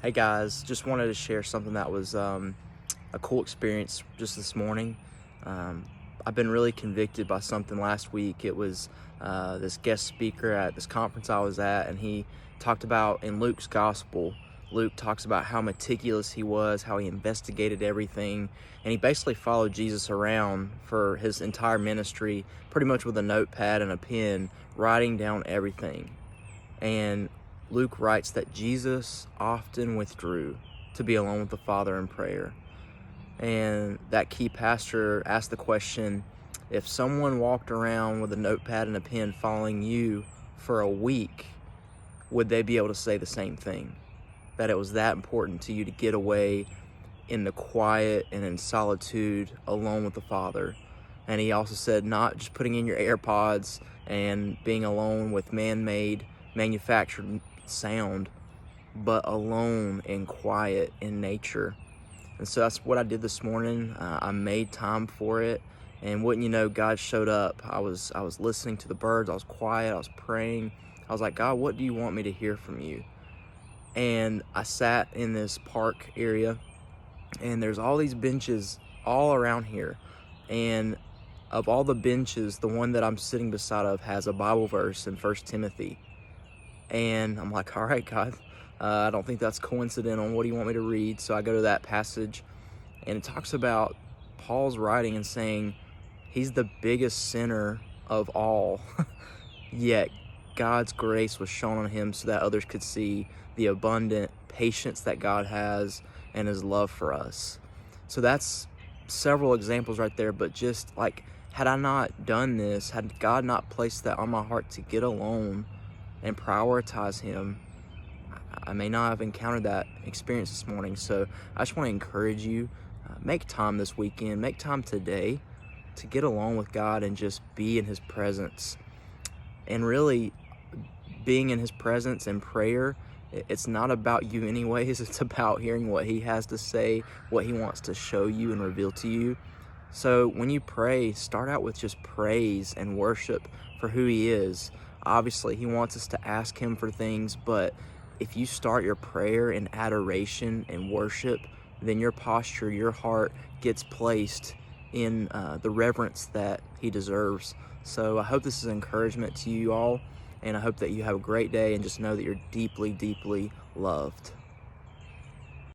Hey guys, just wanted to share something that was a cool experience just this morning. I've been really convicted by something last week. It was this guest speaker at this conference I was at, and he talked about in Luke's gospel. Luke talks about how meticulous he was, how he investigated everything, and he basically followed Jesus around for his entire ministry, pretty much with a notepad and a pen, writing down everything. And Luke writes that Jesus often withdrew to be alone with the Father in prayer. And that key pastor asked the question, if someone walked around with a notepad and a pen following you for a week, would they be able to say the same thing? That it was that important to you to get away in the quiet and in solitude alone with the Father. And he also said not just putting in your AirPods and being alone with man-made, manufactured sound, but alone and quiet in nature. And so that's what I did this morning. I made time for it, and wouldn't you know, God showed up. I was listening to the birds. I was quiet. I was praying. I was like, God, what do you want me to hear from you? And I sat in this park area, and there's all these benches all around here. And of all the benches, the one that I'm sitting beside of has a Bible verse in 1 Timothy. And I'm like, all right, God, I don't think that's coincidental. What do you want me to read? So I go to that passage, and it talks about Paul's writing and saying he's the biggest sinner of all, yet God's grace was shown on him so that others could see the abundant patience that God has and his love for us. So that's several examples right there, but just like, had I not done this, had God not placed that on my heart to get alone and prioritize him, I may not have encountered that experience this morning. So I just want to encourage you, make time this weekend, make time today to get alone with God and just be in his presence. And really, being in his presence and prayer, it's not about you anyways. It's about hearing what he has to say, what he wants to show you and reveal to you. So when you pray, start out with just praise and worship for who he is. Obviously, he wants us to ask him for things, but if you start your prayer in adoration and worship, then your posture, your heart gets placed in the reverence that he deserves. So I hope this is encouragement to you all, and I hope that you have a great day and just know that you're deeply, deeply loved.